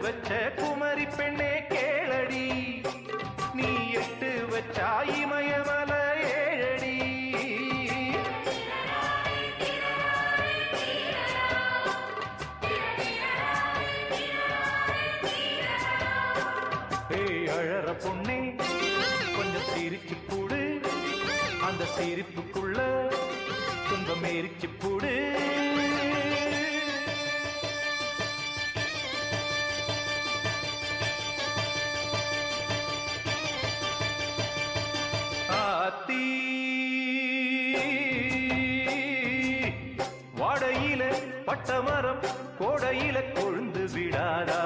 வச்ச குமரி பெண்ணே கேளடி, நீ எட்டு வச்சா இமயமல ஏழடி. ஏய் அழற பொண்ணே கொஞ்சம் சிரிச்சு கூடு, அந்த சிரிப்புக்குள்ள துன்பம் எரிச்சு கூடு. ஆத்தி வாடையில பட்டமரம் கோடையில கொழுந்து விடாதா,